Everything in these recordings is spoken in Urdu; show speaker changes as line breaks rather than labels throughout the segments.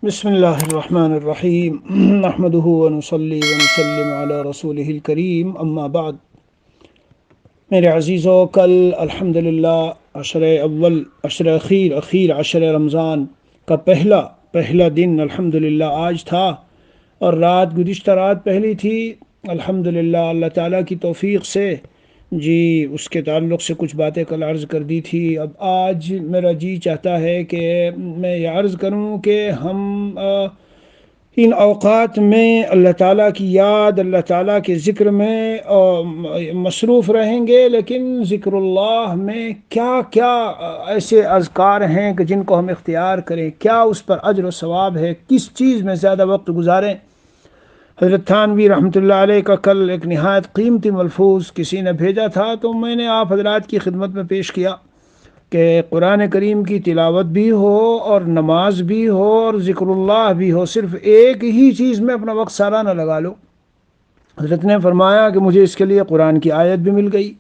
بسم اللہ الرحمن الرحیم نحمده ونصلی ونسلم علی رسولہ الکریم اما بعد۔ میرے عزیزو، کل الحمدللہ عشر اول عشر اخیر عشر رمضان کا پہلا دن الحمدللہ آج تھا، اور گزشتہ رات پہلی تھی الحمدللہ۔ اللہ تعالیٰ کی توفیق سے اس کے تعلق سے کچھ باتیں کل عرض کر دی تھی۔ اب آج میرا جی چاہتا ہے کہ میں یہ عرض کروں کہ ہم ان اوقات میں اللہ تعالیٰ کی یاد، اللہ تعالیٰ کے ذکر میں مصروف رہیں گے، لیکن ذکر اللہ میں کیا کیا ایسے اذکار ہیں کہ جن کو ہم اختیار کریں، کیا اس پر اجر و ثواب ہے، کس چیز میں زیادہ وقت گزاریں۔ حضرت تھانوی رحمۃ اللہ علیہ کا کل ایک نہایت قیمتی ملفوظ کسی نے بھیجا تھا، تو میں نے آپ حضرات کی خدمت میں پیش کیا کہ قرآن کریم کی تلاوت بھی ہو اور نماز بھی ہو اور ذکر اللہ بھی ہو، صرف ایک ہی چیز میں اپنا وقت سارا نہ لگا لو۔ حضرت نے فرمایا کہ مجھے اس کے لیے قرآن کی آیت بھی مل گئی،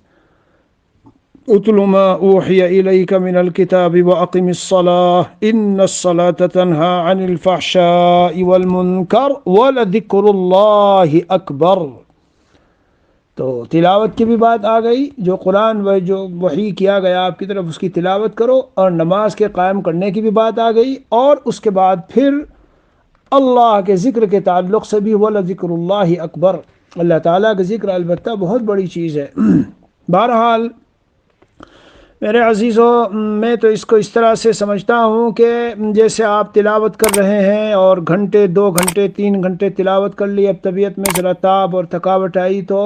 اتل ما اوحی الیک من الکتاب واقم الصلاة ان الصلاة تنہی عن الفحشاء والمنکر ولذکر اللہ اکبر۔ تو تلاوت کی بھی بات آ گئی، جو قرآن جو وحی کیا گیا آپ کی طرف اس کی تلاوت کرو، اور نماز کے قائم کرنے کی بھی بات آ گئی، اور اس کے بعد پھر اللہ کے ذکر کے تعلق سے بھی وَلَذِكْرُ اللَّهِ اکبر۔ اللہ تعالیٰ کا ذکر البتہ بہت بڑی چیز ہے۔ بہرحال میرے عزیزو، میں تو اس کو اس طرح سے سمجھتا ہوں کہ جیسے آپ تلاوت کر رہے ہیں اور گھنٹے 2 گھنٹے 3 گھنٹے تلاوت کر لی، اب طبیعت میں ذرا تاب اور تھکاوٹ آئی تو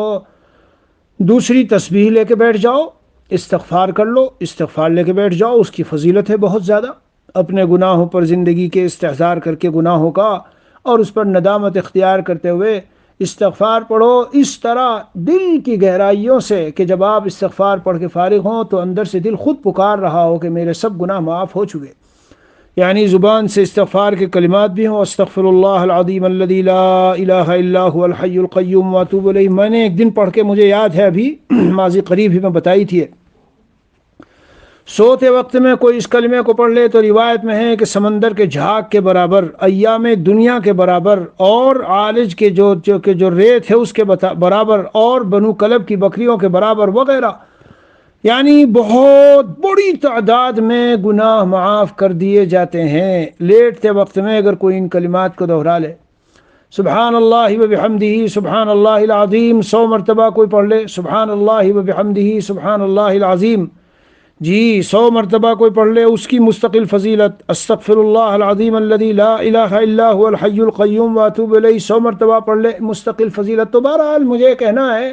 دوسری تسبیح لے کے بیٹھ جاؤ، استغفار کر لو، استغفار لے کے بیٹھ جاؤ، اس کی فضیلت ہے بہت زیادہ۔ اپنے گناہوں پر زندگی کے استحضار کر کے گناہوں کا، اور اس پر ندامت اختیار کرتے ہوئے استغفار پڑھو اس طرح دل کی گہرائیوں سے کہ جب آپ استغفار پڑھ کے فارغ ہوں تو اندر سے دل خود پکار رہا ہو کہ میرے سب گناہ معاف ہو چکے، یعنی زبان سے استغفار کے کلمات بھی ہوں، استغفر اللہ العظیم الذی لا الہ الا هو الحی القیوم واتوب الیہ۔ میں نے ایک دن پڑھ کے مجھے یاد ہے، ابھی ماضی قریب ہی میں بتائی تھی، سوتے وقت میں کوئی اس کلمے کو پڑھ لے تو روایت میں ہے کہ سمندر کے جھاگ کے برابر، ایام دنیا کے برابر، اور عالج کے جو ریت ہے اس کے برابر، اور بنو کلب کی بکریوں کے برابر وغیرہ، یعنی بہت بڑی تعداد میں گناہ معاف کر دیے جاتے ہیں۔ لیٹتے وقت میں اگر کوئی ان کلمات کو دہرا لے، سبحان اللہ وبحمدہ سبحان اللہ العظیم، 100 مرتبہ کوئی پڑھ لے، سبحان اللہ وبحمدہ سبحان اللہ العظیم، 100 مرتبہ کوئی پڑھ لے، اس کی مستقل فضیلت، استغفر اللہ العظیم الذی لا الہ الا هو الحی القیوم واتوب الیہ، 100 مرتبہ پڑھ لے، مستقل فضیلت۔ تو بہرحال مجھے کہنا ہے،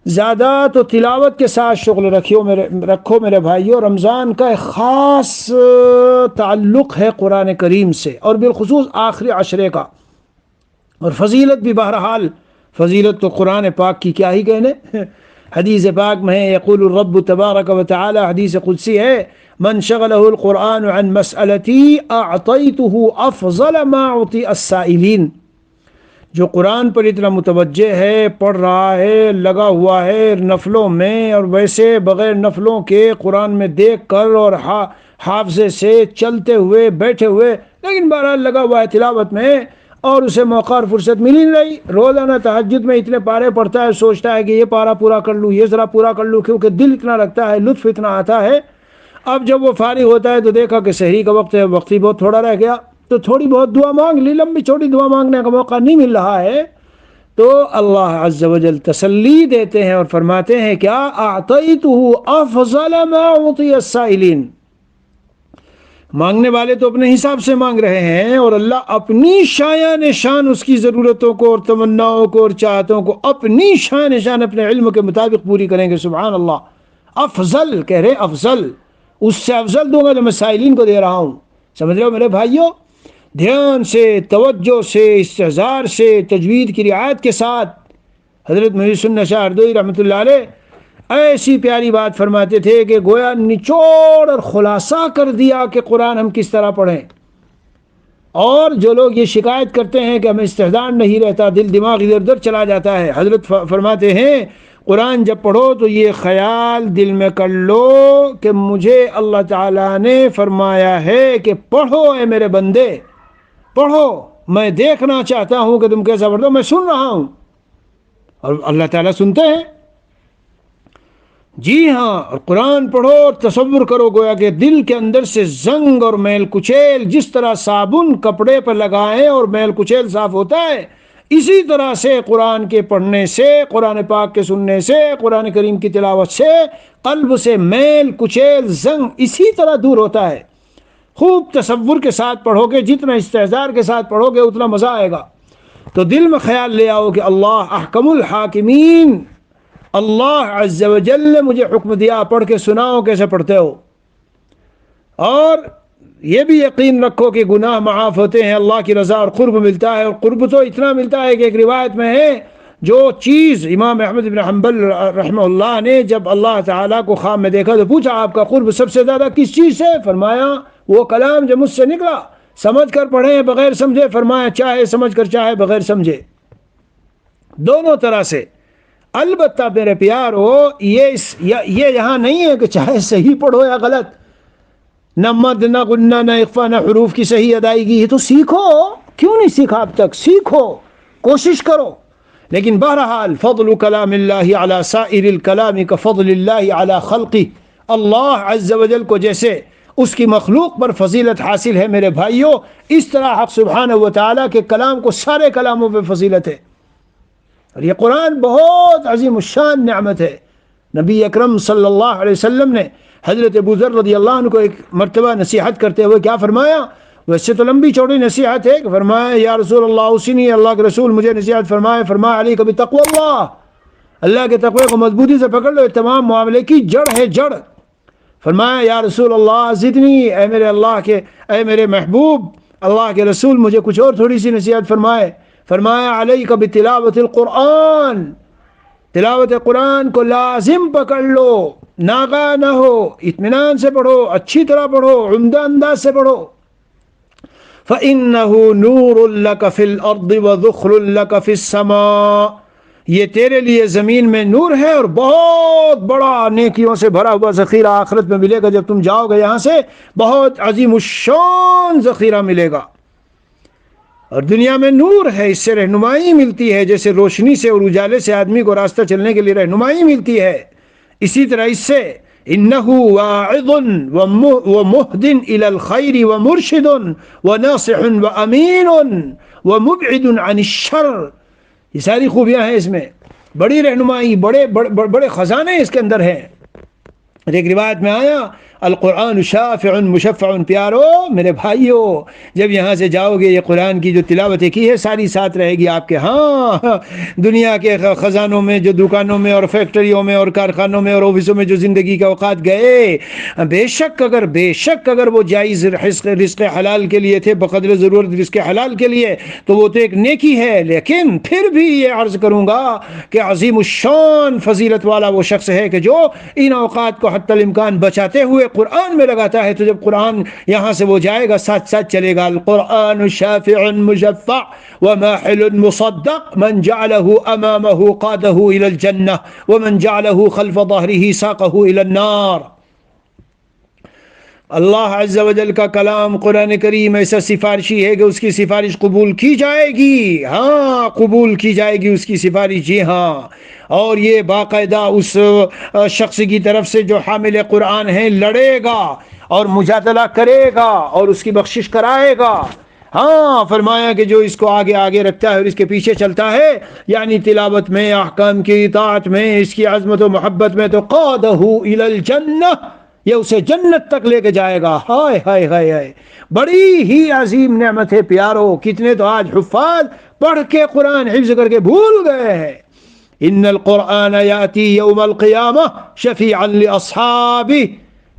زیادہ تو تلاوت کے ساتھ شغل رکھو میرے بھائیو۔ رمضان کا ایک خاص تعلق ہے قرآن کریم سے، اور بالخصوص آخری عشرے کا، اور فضیلت بھی بہرحال، فضیلت تو قرآن پاک کی کیا ہی کہنے۔ حدیث پاک میں ہے، یقول الرب تبارک و تعالی، حدیث قدسی ہے، من شغلہ القرآن عن مسئلتی اعطیتہ افضل ما اعطی السائلین۔ جو قرآن پر اتنا متوجہ ہے، پڑھ رہا ہے، لگا ہوا ہے نفلوں میں، اور ویسے بغیر نفلوں کے قرآن میں دیکھ کر اور حافظے سے چلتے ہوئے بیٹھے ہوئے، لیکن بہرحال لگا ہوا ہے تلاوت میں، اور اسے موقع اور فرصت مل ہی نہیں۔ روزانہ تہجد میں اتنے پارے پڑھتا ہے، سوچتا ہے کہ یہ پارا پورا کر لوں، یہ ذرا پورا کر لوں، کیونکہ دل اتنا لگتا ہے، لطف اتنا آتا ہے۔ اب جب وہ فارغ ہوتا ہے تو دیکھا کہ سحری کا وقت ہے، وقت ہی بہت تھوڑا رہ گیا، تو تھوڑی بہت دعا مانگ لی، لمبی چھوٹی دعا مانگنے کا موقع نہیں مل رہا ہے، تو اللہ عز و جل تسلی دیتے ہیں اور فرماتے ہیں کیا، اعطیتہ افضل ما اعطی السائلین۔ مانگنے والے تو اپنے حساب سے مانگ رہے ہیں، اور اللہ اپنی شایان شان اس کی ضرورتوں کو اور تمناؤں کو اور چاہتوں کو اپنی شان شان اپنے علم کے مطابق پوری کریں گے۔ سبحان اللہ، افضل کہہ رہے، افضل، اس سے افضل دوں گا جو میں سائلین کو دے رہا ہوں۔ سمجھ رہے ہو میرے بھائیوں؟ دھیان سے، توجہ سے، استحضار سے، تجوید کی رعایت کے ساتھ حضرت محی السنہ شاہ ہردوئی رحمۃ اللہ علیہ ایسی پیاری بات فرماتے تھے کہ گویا نچوڑ اور خلاصہ کر دیا کہ قرآن ہم کس طرح پڑھیں۔ اور جو لوگ یہ شکایت کرتے ہیں کہ ہمیں استحضار نہیں رہتا، دل دماغ ادھر ادھر چلا جاتا ہے، حضرت فرماتے ہیں قرآن جب پڑھو تو یہ خیال دل میں کر لو کہ مجھے اللہ تعالیٰ نے فرمایا ہے کہ پڑھو اے میرے بندے، پڑھو، میں دیکھنا چاہتا ہوں کہ تم کیسا پڑھتے ہو، میں سن رہا ہوں۔ اور اللہ تعالیٰ سنتے ہیں۔ جی ہاں، اور قرآن پڑھو اور تصور کرو گویا کہ دل کے اندر سے زنگ اور میل کچیل، جس طرح صابن کپڑے پر لگائیں اور میل کچیل صاف ہوتا ہے، اسی طرح سے قرآن کے پڑھنے سے، قرآن پاک کے سننے سے، قرآن کریم کی تلاوت سے قلب سے میل کچیل زنگ اسی طرح دور ہوتا ہے۔ خوب تصور کے ساتھ پڑھو گے، جتنا استحضار کے ساتھ پڑھو گے اتنا مزہ آئے گا۔ تو دل میں خیال لے آؤ کہ اللہ احکم الحاکمین، اللہ عز و جل نے مجھے حکم دیا، پڑھ کے سناؤ کیسے پڑھتے ہو۔ اور یہ بھی یقین رکھو کہ گناہ معاف ہوتے ہیں، اللہ کی رضا اور قرب ملتا ہے، اور قرب تو اتنا ملتا ہے کہ ایک روایت میں ہے، جو چیز امام احمد بن حنبل رحمہ اللہ نے جب اللہ تعالیٰ کو خواب میں دیکھا تو پوچھا آپ کا قرب سب سے زیادہ کس چیز سے؟ فرمایا وہ کلام جو مجھ سے نکلا، سمجھ کر پڑھیں بغیر سمجھے، فرمایا چاہے سمجھ کر چاہے بغیر سمجھے، دونوں طرح سے۔ البتہ میرے پیارو، یہ یہاں نہیں ہے کہ چاہے صحیح پڑھو یا غلط، نہ مد نہ غنہ نہ اخفا نہ حروف کی صحیح ادائیگی ہے، تو سیکھو، کیوں نہیں سیکھا اب تک؟ سیکھو، کوشش کرو۔ لیکن بہرحال فضل کلام اللہ علی سائر الکلام کفضل اللہ علی خلقہ، اللہ عز و جل کو جیسے اس کی مخلوق پر فضیلت حاصل ہے میرے بھائیوں، اس طرح حق سبحانہ و تعالیٰ کے کلام کو سارے کلاموں پہ فضیلت ہے۔ اور یہ قرآن بہت عظیم الشان نعمت ہے۔ نبی اکرم صلی اللہ علیہ وسلم نے حضرت ابو ذر رضی اللہ عنہ کو ایک مرتبہ نصیحت کرتے ہوئے کیا فرمایا؟ ویسے تو لمبی چوڑی نصیحت ہے کہ فرمایا یا رسول اللہ اوصنی، اللہ کے رسول مجھے نصیحت فرمائے، فرمایا علیک بتقوی اللہ، اللہ کے تقوی کو مضبوطی سے پکڑ لو، تمام معاملے کی جڑ ہے، جڑ۔ فرمایا یا رسول اللہ زدنی، اے میرے اللہ کے، اے میرے محبوب اللہ کے رسول مجھے کچھ اور تھوڑی سی نصیحت فرمائے۔ فرمایا علیک بتلاوت القرآن، تلاوت قرآن کو لازم پکڑ لو، ناغا نہ ہو، اطمینان سے پڑھو، اچھی طرح پڑھو، عمدہ انداز سے پڑھو۔ فَإِنَّهُ نُورٌ لَكَ فِي الْأَرْضِ وَذُخْرٌ لَكَ فِي السَّمَاءِ، یہ تیرے لیے زمین میں نور ہے اور بہت بڑا نیکیوں سے بھرا ہوا ذخیرہ آخرت میں ملے گا، جب تم جاؤ گے یہاں سے بہت عظیم الشان ذخیرہ ملے گا۔ اور دنیا میں نور ہے، اس سے رہنمائی ملتی ہے، جیسے روشنی سے اور اجالے سے آدمی کو راستہ چلنے کے لیے رہنمائی ملتی ہے، اسی طرح اس سے انہو واعظ ومہد الی الخیر ومرشد وناصح وامین ومبعد عن الشر، یہ ساری خوبیاں ہیں اس میں، بڑی رہنمائی، بڑے خزانے اس کے اندر ہیں۔ ایک روایت میں آیا القرآن شافع مشفع، پیارو میرے بھائیو، جب یہاں سے جاؤ گے یہ قرآن کی جو تلاوت کی ہے ساری ساتھ رہے گی آپ کے، ہاں دنیا کے خزانوں میں، جو دکانوں میں اور فیکٹریوں میں اور کارخانوں میں اور آفسوں میں جو زندگی کے اوقات گئے، بے شک اگر وہ جائز رزق حلال کے لیے تھے، بقدر ضرورت رزق حلال کے لیے، تو وہ تو ایک نیکی ہے، لیکن پھر بھی یہ عرض کروں گا کہ عظیم الشان فضیلت والا وہ شخص ہے کہ جو ان اوقات کو حتی الامکان بچاتے ہوئے قرآن میں لگاتا ہے۔ تو جب قرآن یہاں سے وہ جائے گا ساتھ ساتھ چلے گا، القرآن شافع مشفع وماحل مصدق، من جعله امامه قاده الى الجنہ ومن جعله خلف ظہره ساقه الى النار۔ اللہ عز و جل کا کلام قرآن کریم ایسا سفارشی ہے کہ اس کی سفارش قبول کی جائے گی، ہاں قبول کی جائے گی اس کی سفارش، جی ہاں، اور یہ باقاعدہ اس شخص کی طرف سے جو حامل قرآن ہے لڑے گا اور مجادلہ کرے گا اور اس کی بخشش کرائے گا۔ ہاں فرمایا کہ جو اس کو آگے آگے رکھتا ہے اور اس کے پیچھے چلتا ہے، یعنی تلاوت میں، احکام کی اطاعت میں، اس کی عظمت و محبت میں، تو قادہ الی الجنہ، یہ اسے جنت تک لے کے جائے گا۔ ہائے ہائے ہائے ہائے، بڑی ہی عظیم نعمت ہے پیارو۔ کتنے تو آج حفاظ پڑھ کے قرآن حفظ کر کے بھول گئے ہیں۔ ان القرآن یاتی یوم القیامہ شفیعا لاصحابہ،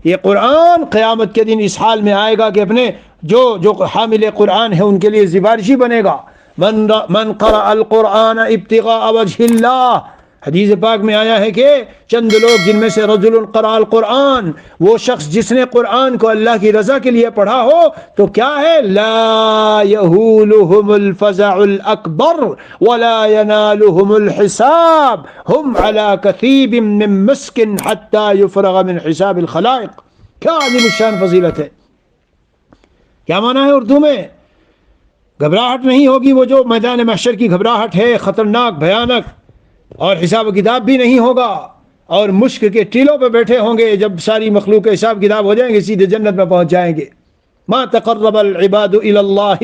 یہ قرآن قیامت کے دن اس حال میں آئے گا کہ اپنے جو حامل قرآن ہے ان کے لیے سفارشی بنے گا۔ من قرأ القرآن ابتغاء وجہ اللہ، حدیث پاک میں آیا ہے کہ چند لوگ، جن میں سے رجل قرأ القرآن، وہ شخص جس نے قرآن کو اللہ کی رضا کے لیے پڑھا ہو، تو کیا ہے، لا یہولہم الفزع الاکبر ولا ینالہم الحساب ہم علی کثیب من مسک حتی یفرغ من حساب الخلائق۔ کیا عظیم الشان فضیلت ہے، کیا معنی ہے اردو میں؟ گھبراہٹ نہیں ہوگی وہ جو میدان محشر کی گھبراہٹ ہے، خطرناک بھیانک، اور حساب و کتاب بھی نہیں ہوگا، اور مشک کے ٹیلوں پہ بیٹھے ہوں گے، جب ساری مخلوق کے حساب کتاب ہو جائیں گے سیدھے جنت میں پہنچ جائیں گے۔ ما تقرب العباد الى اللہ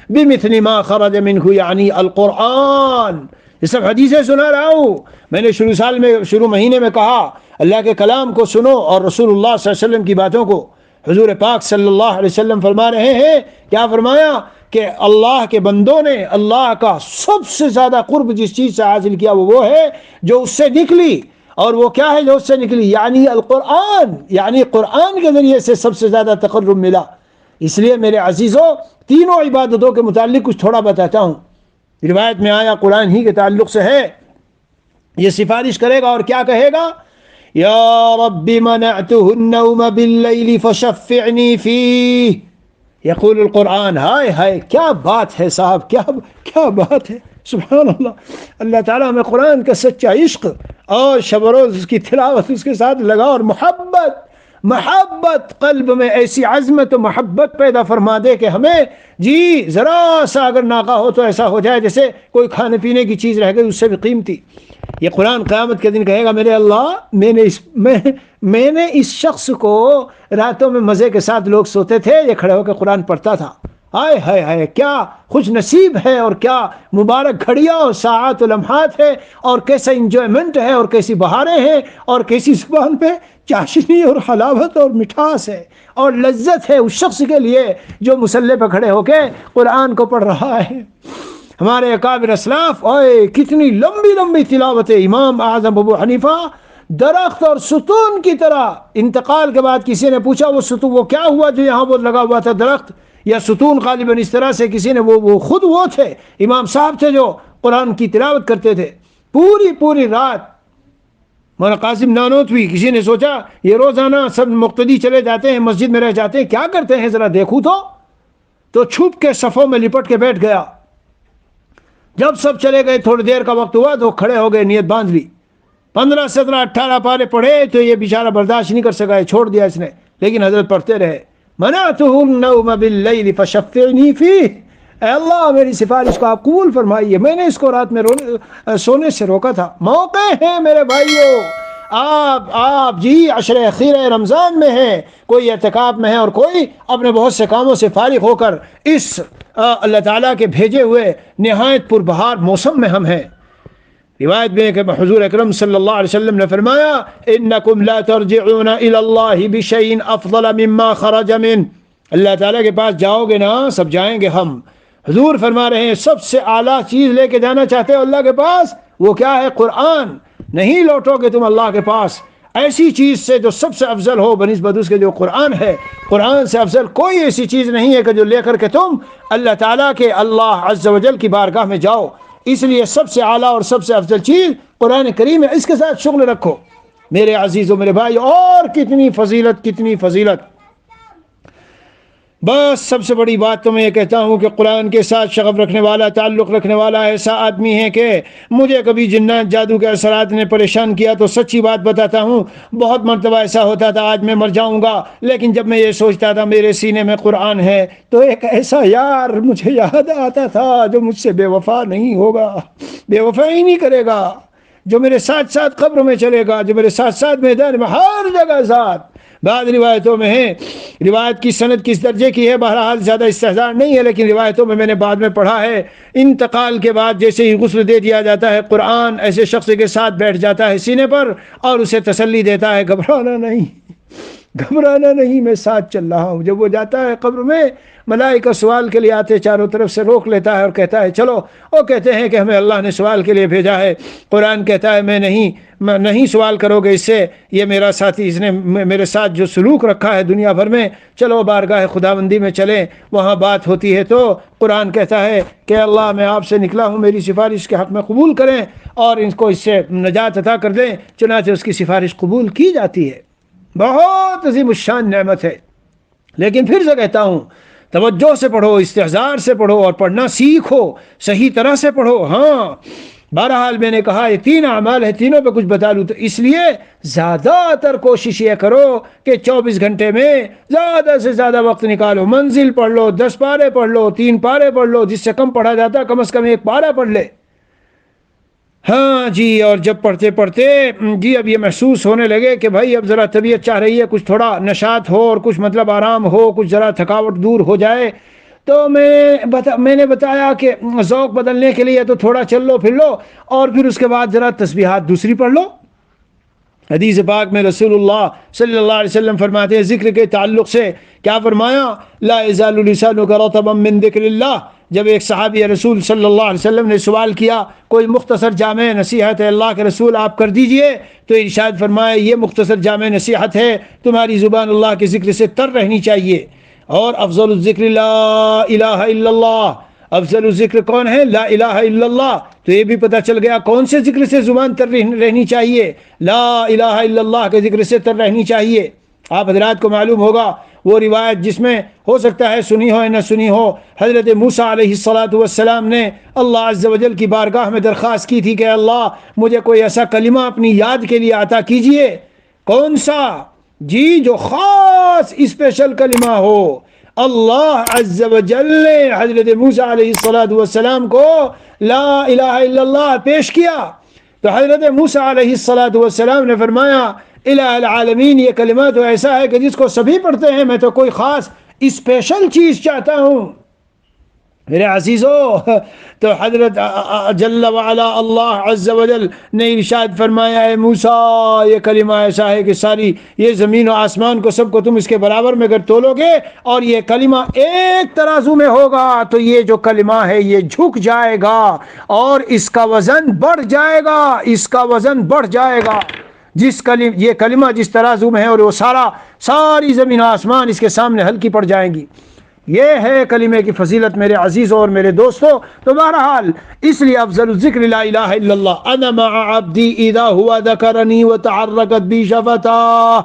بمثل ما خرج منہ، یعنی القرآن۔ یہ سب حدیثیں سنا رہا ہوں، میں نے شروع مہینے میں کہا اللہ کے کلام کو سنو، اور رسول اللہ صلی اللہ علیہ وسلم کی باتوں کو۔ حضور پاک صلی اللہ علیہ وسلم فرما رہے ہیں، کیا فرمایا کہ اللہ کے بندوں نے اللہ کا سب سے زیادہ قرب جس چیز سے حاصل کیا وہ ہے جو اس سے نکلی، اور وہ کیا ہے جو اس سے نکلی؟ یعنی القرآن، یعنی قرآن کے ذریعے سے سب سے زیادہ تقرب ملا۔ اس لیے میرے عزیزوں، تینوں عبادتوں کے متعلق کچھ تھوڑا بتاتا ہوں۔ روایت میں آیا قرآن ہی کے تعلق سے ہے، یہ سفارش کرے گا اور کیا کہے گا؟ یا رب منعته النوم باللیل فشفعنی فیہ، یقول القرآن۔ ہائے ہائے کیا بات ہے صاحب، کیا بات ہے، سبحان اللہ۔ اللہ تعالیٰ ہمیں قرآن کا سچا عشق اور شب و روز اس کی تلاوت اس کے ساتھ لگا، اور محبت قلب میں ایسی عظمت و محبت پیدا فرما دے کہ ہمیں جی ذرا سا اگر ناقہ ہو تو ایسا ہو جائے جیسے کوئی کھانے پینے کی چیز رہ گئی اس سے بھی قیمتی۔ یہ قرآن قیامت کے دن کہے گا میرے اللہ، میں نے اس شخص کو راتوں میں مزے کے ساتھ لوگ سوتے تھے، یہ کھڑے ہو کے قرآن پڑھتا تھا۔ ہائے ہائے ہائے کیا خوش نصیب ہے، اور کیا مبارک گھڑیاں اور ساعات و لمحات ہے، اور کیسا انجوائمنٹ ہے، اور کیسی بہاریں ہیں، اور کیسی زبان پہ چاشنی اور حلاوت اور مٹھاس ہے اور لذت ہے اس شخص کے لیے جو مصلی پہ کھڑے ہو کے قرآن کو پڑھ رہا ہے۔ ہمارے اکابر اسلاف، اوئے کتنی لمبی لمبی تلاوت ہے۔ امام اعظم ابو حنیفہ درخت اور ستون کی طرح، انتقال کے بعد کسی نے پوچھا وہ ستون وہ کیا ہوا جو یہاں وہ لگا ہوا تھا، درخت یا ستون؟ غالباً اس طرح سے کسی نے وہ خود وہ تھے، امام صاحب تھے جو قرآن کی تلاوت کرتے تھے پوری رات۔ مولانا قاسم نانوتوی، کسی نے سوچا یہ روزانہ سب مقتدی چلے جاتے ہیں مسجد میں رہ جاتے ہیں، کیا کرتے ہیں ذرا دیکھوں تو چھپ کے صفوں میں لپٹ کے بیٹھ گیا۔ جب سب چلے گئے تھوڑی دیر کا وقت ہوا تو کھڑے ہو گئے، نیت باندھ لی۔ 15 17 18 پارے پڑھے تو یہ بیچارہ برداشت نہیں کر سکا، چھوڑ دیا اس نے، لیکن حضرت پڑھتے رہے۔ منعته النوم باللیل فشفعنی فیہ، اے اللہ میری سفارش کو آپ قبول فرمائیے، میں نے اس کو رات میں سونے سے روکا تھا۔ موقع ہے میرے بھائیوں، آپ جی عشر اخیر رمضان میں ہیں، کوئی اعتکاف میں ہے اور کوئی اپنے بہت سے کاموں سے فارغ ہو کر اس اللہ تعالیٰ کے بھیجے ہوئے نہایت پربہار موسم میں ہم ہیں۔ روایت میں کہ حضور اکرم صلی اللہ علیہ وسلم نے فرمایا انکم لا ترجعون الی اللہ بشیء افضل مما خرج من، اللہ تعالیٰ کے پاس جاؤ گے نا، سب جائیں گے ہم، حضور فرما رہے ہیں سب سے اعلیٰ چیز لے کے جانا چاہتے ہو اللہ کے پاس، وہ کیا ہے؟ قرآن۔ نہیں لوٹو گے تم اللہ کے پاس ایسی چیز سے جو سب سے افضل ہو بنسبت اس کے جو قرآن ہے۔ قرآن سے افضل کوئی ایسی چیز نہیں ہے کہ جو لے کر کے تم اللہ تعالیٰ کے اللہ عز و جل کی بارگاہ میں جاؤ۔ اس لیے سب سے اعلیٰ اور سب سے افضل چیز قرآن کریم ہے، اس کے ساتھ شغل رکھو میرے عزیزوں میرے بھائی۔ اور کتنی فضیلت، بس سب سے بڑی بات تو میں یہ کہتا ہوں کہ قرآن کے ساتھ شغف رکھنے والا، تعلق رکھنے والا ایسا آدمی ہے کہ مجھے کبھی جنات جادو کے اثرات نے پریشان کیا تو سچی بات بتاتا ہوں بہت مرتبہ ایسا ہوتا تھا آج میں مر جاؤں گا، لیکن جب میں یہ سوچتا تھا میرے سینے میں قرآن ہے تو ایک ایسا یار مجھے یاد آتا تھا جو مجھ سے بے وفا نہیں ہوگا، بے وفائی نہیں کرے گا، جو میرے ساتھ ساتھ قبر میں چلے گا، جو میرے ساتھ ساتھ میدان میں ہر جگہ ساتھ۔ بعض روایتوں میں ہے، روایت کی سند کس درجے کی ہے بہرحال زیادہ استحضار نہیں ہے، لیکن روایتوں میں نے بعد میں پڑھا ہے انتقال کے بعد جیسے ہی غسل دے دیا جاتا ہے قرآن ایسے شخص کے ساتھ بیٹھ جاتا ہے سینے پر اور اسے تسلی دیتا ہے گھبرانا نہیں میں ساتھ چل رہا ہوں۔ جب وہ جاتا ہے قبر میں ملائکہ سوال کے لیے آتے چاروں طرف سے روک لیتا ہے اور کہتا ہے چلو، وہ کہتے ہیں کہ ہمیں اللہ نے سوال کے لیے بھیجا ہے، قرآن کہتا ہے میں نہیں سوال کرو گے اس سے، یہ میرا ساتھی، اس نے میرے ساتھ جو سلوک رکھا ہے دنیا بھر میں، چلو بارگاہ خداوندی میں چلیں، وہاں بات ہوتی ہے تو قرآن کہتا ہے کہ اللہ میں آپ سے نکلا ہوں، میری سفارش کے حق میں قبول کریں اور ان کو اس سے نجات عطا کر دیں، چنانچہ اس کی سفارش قبول کی جاتی ہے۔ بہت عظیم الشان نعمت ہے، لیکن پھر سے کہتا ہوں توجہ سے پڑھو، استحضار سے پڑھو اور پڑھنا سیکھو، صحیح طرح سے پڑھو۔ ہاں بہرحال میں نے کہا یہ 3 اعمال ہے، تینوں پہ کچھ بتا لوں، تو اس لیے زیادہ تر کوشش یہ کرو کہ 24 گھنٹے میں زیادہ سے زیادہ وقت نکالو، منزل پڑھ لو، 10 پارے پڑھ لو، 3 پارے پڑھ لو، جس سے کم پڑھا جاتا کم از کم 1 پارہ پڑھ لے۔ ہاں جی، اور جب پڑھتے پڑھتے جی اب یہ محسوس ہونے لگے کہ بھائی اب ذرا طبیعت چاہ رہی ہے کچھ تھوڑا نشاط ہو اور کچھ مطلب آرام ہو، کچھ ذرا تھکاوٹ دور ہو جائے، تو میں نے بتایا کہ ذوق بدلنے کے لیے تو تھوڑا چل لو پھر لو، اور پھر اس کے بعد ذرا تسبیحات دوسری پڑھ لو۔ حدیث پاک میں رسول اللہ صلی اللہ علیہ وسلم فرماتے ہیں ذکر کے تعلق سے، کیا فرمایا؟ لا یزال لسانک رطبا من ذکر اللہ۔ جب ایک صحابی رسول صلی اللہ علیہ وسلم نے سوال کیا کوئی مختصر جامع نصیحت ہے اللہ کے رسول آپ کر دیجئے، تو ارشاد فرمایا یہ مختصر جامع نصیحت ہے، تمہاری زبان اللہ کے ذکر سے تر رہنی چاہیے، اور افضل الذکر لا الہ الا اللہ، افضل الذکر کون ہے؟ لا الہ الا اللہ۔ تو یہ بھی پتہ چل گیا کون سے ذکر سے زبان تر رہنی چاہیے، لا الہ الا اللہ کے ذکر سے تر رہنی چاہیے۔ آپ حضرات کو معلوم ہوگا وہ روایت جس میں ہو سکتا ہے سنی ہو یا نہ سنی ہو، حضرت موسیٰ علیہ السلام نے اللہ عز و جل کی بارگاہ میں درخواست کی تھی کہ اللہ مجھے کوئی ایسا کلمہ اپنی یاد کے لیے عطا کیجئے۔ کون سا؟ جی جو خاص اسپیشل کلمہ ہو۔ اللہ عز و جل نے حضرت موسیٰ علیہ السلام کو لا الہ الا اللہ پیش کیا، تو حضرت موسیٰ علیہ السلام نے فرمایا الہ العالمین یہ کلمہ تو ایسا ہے کہ جس کو سبھی پڑھتے ہیں، میں تو کوئی خاص اسپیشل چیز چاہتا ہوں۔ میرے عزیزو، تو حضرت جل وعلا اللہ عز و جل نے ارشاد فرمایا ہے موسیٰ یہ کلمہ ایسا ہے کہ ساری یہ زمین و آسمان کو سب کو تم اس کے برابر میں اگر تولو گے اور یہ کلمہ ایک ترازو میں ہوگا تو یہ جو کلمہ ہے یہ جھک جائے گا اور اس کا وزن بڑھ جائے گا، اس کا وزن بڑھ جائے گا۔ یہ کلمہ جس ترازو میں ہے اور وہ ساری زمین و آسمان اس کے سامنے ہلکی پڑ جائیں گی۔ یہ ہے کلمے کی فضیلت میرے عزیزوں اور میرے دوستوں۔ تو بہرحال اس لیے افضل الذکر لا الہ الا اللہ، انا مع عبدی اذا ہوا ذکرنی وتعرقت بی شفتاہ۔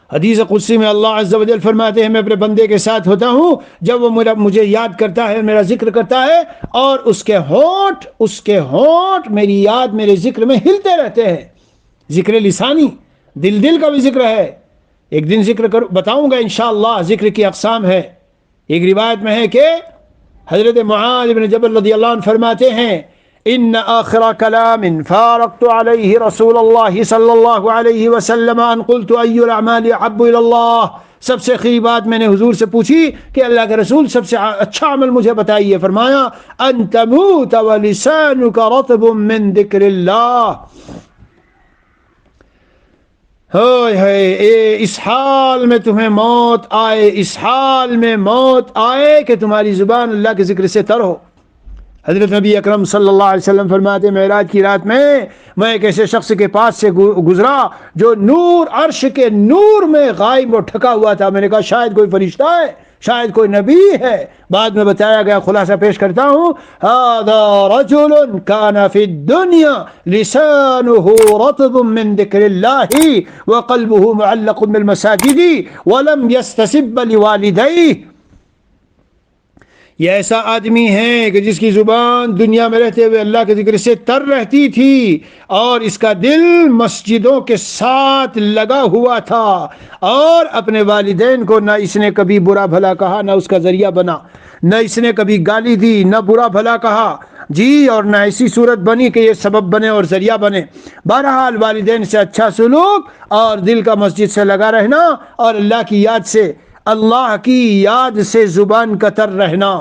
حدیث قدسی میں اللہ عز و جل فرماتے ہیں میں اپنے بندے کے ساتھ ہوتا ہوں جب وہ مجھے یاد کرتا ہے، میرا ذکر کرتا ہے، اور اس کے ہونٹ میری یاد میرے ذکر میں ہلتے رہتے ہیں۔ ذکر لسانی، دل کا بھی ذکر ہے، ایک دن ذکر بتاؤں گا انشاءاللہ ذکر کی اقسام ہے۔ ایک روایت میں ہے کہ حضرت معاذ بن جبل رضی اللہ عنہ فرماتے ہیں ان آخر کلام فارقت علیہ رسول اللہ صلی اللہ علیہ وسلم ان قلت ای الاعمال احب الی اللہ۔ سب سے خیر بات میں نے حضور سے پوچھی کہ اللہ کے رسول سب سے اچھا عمل مجھے بتائیے، فرمایا ان تموت ولسانک رطب من ذکر اللہ۔ اس حال میں تمہیں موت آئے، اس حال میں موت آئے کہ تمہاری زبان اللہ کے ذکر سے تر ہو۔ حضرت نبی اکرم صلی اللہ علیہ وسلم فرماتے ہیں معراج کی رات میں ایک ایسے شخص کے پاس سے گزرا جو نور عرش کے نور میں غائب اور ٹھکا ہوا تھا۔ میں نے کہا شاید کوئی فرشتہ ہے، شاید کوئی نبی ہے۔ بعد میں بتایا گیا، خلاصہ پیش کرتا ہوں، هذا رجل كان في الدنيا لسانه رطب من ذكر الله وقلبه معلق بالمساجد ولم يستسب لوالديه۔ یہ ایسا آدمی ہے کہ جس کی زبان دنیا میں رہتے ہوئے اللہ کے ذکر سے تر رہتی تھی اور اس کا دل مسجدوں کے ساتھ لگا ہوا تھا، اور اپنے والدین کو نہ اس نے کبھی برا بھلا کہا، نہ اس کا ذریعہ بنا، نہ اس نے کبھی گالی دی، نہ برا بھلا کہا جی، اور نہ ایسی صورت بنی کہ یہ سبب بنے اور ذریعہ بنے۔ بہرحال والدین سے اچھا سلوک اور دل کا مسجد سے لگا رہنا اور اللہ کی یاد سے زبان کا تر رہنا،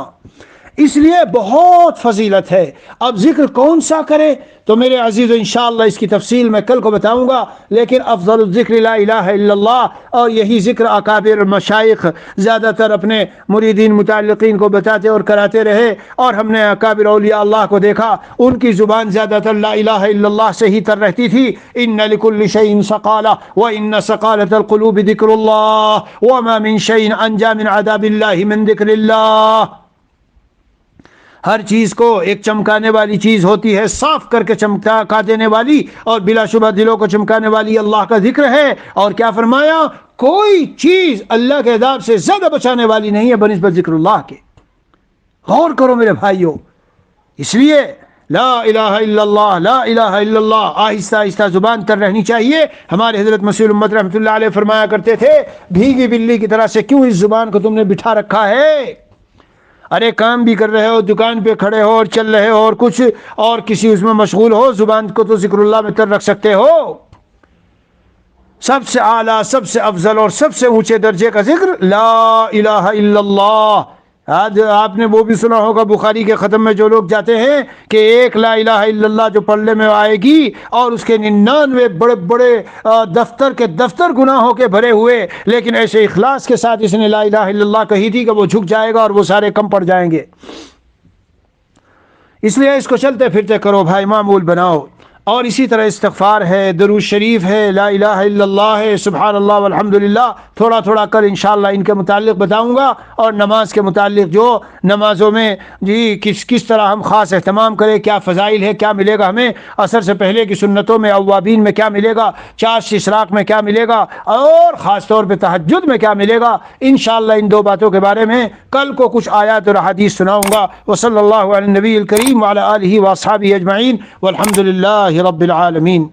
اس لیے بہت فضیلت ہے۔ اب ذکر کون سا کرے تو میرے عزیزو انشاءاللہ اس کی تفصیل میں کل کو بتاؤں گا، لیکن افضل الذکر لا الہ الا اللہ، اور یہی ذکر اکابر مشائخ زیادہ تر اپنے مریدین متعلقین کو بتاتے اور کراتے رہے، اور ہم نے اکابر اولیاء اللہ کو دیکھا ان کی زبان زیادہ تر لا الہ الا اللہ سے ہی تر رہتی تھی۔ ان لکل شیء سقالہ وان سقالۃ القلوب ذکر اللہ وما من شیء انجا من عذاب اللہ من ذکر اللہ۔ ہر چیز کو ایک چمکانے والی چیز ہوتی ہے، صاف کر کے چمکا دینے والی اور بلا شبہ دلوں کو چمکانے والی اللہ کا ذکر ہے۔ اور کیا فرمایا؟ کوئی چیز اللہ کے عذاب سے زیادہ بچانے والی نہیں ہے بنسبت ذکر اللہ کے۔ غور کرو میرے بھائیو، اس لیے لا الہ الا اللہ، لا الہ الا اللہ آہستہ آہستہ زبان تر رہنی چاہیے۔ ہمارے حضرت مسیح الامت رحمۃ اللہ علیہ فرمایا کرتے تھے بھیگی بلی کی طرح سے کیوں اس زبان کو تم نے بٹھا رکھا ہے؟ ارے کام بھی کر رہے ہو، دکان پہ کھڑے ہو اور چل رہے ہو اور کچھ اور کسی اس میں مشغول ہو، زبان کو تو ذکر اللہ میں تر رکھ سکتے ہو۔ سب سے اعلیٰ، سب سے افضل اور سب سے اونچے درجے کا ذکر لا الہ الا اللہ۔ آج آپ نے وہ بھی سنا ہوگا بخاری کے ختم میں جو لوگ جاتے ہیں کہ ایک لا الہ الا اللہ جو پڑھنے میں آئے گی اور اس کے 99 بڑے بڑے دفتر کے دفتر گناہوں کے بھرے ہوئے، لیکن ایسے اخلاص کے ساتھ اس نے لا الہ الا اللہ کہی تھی کہ وہ جھک جائے گا اور وہ سارے کم پڑ جائیں گے۔ اس لیے اس کو چلتے پھرتے کرو بھائی، معمول بناؤ۔ اور اسی طرح استغفار ہے، درود شریف ہے، لا الہ الا اللہ ہے، سبحان اللہ والحمدللہ، تھوڑا تھوڑا کر انشاءاللہ ان کے متعلق بتاؤں گا، اور نماز کے متعلق جو نمازوں میں جی کس طرح ہم خاص اہتمام کریں، کیا فضائل ہے، کیا ملے گا ہمیں عصر سے پہلے کی سنتوں میں، اوابین میں کیا ملے گا، چاش اشراق میں کیا ملے گا، اور خاص طور پہ تہجد میں کیا ملے گا، انشاءاللہ ان دو باتوں کے بارے میں کل کو کچھ آیات اور حدیث سناؤں گا۔ وصلی اللہ علی النبی الکریم وعلی آلہ واصحابہ اجمعین والحمد للہ رب العالمین۔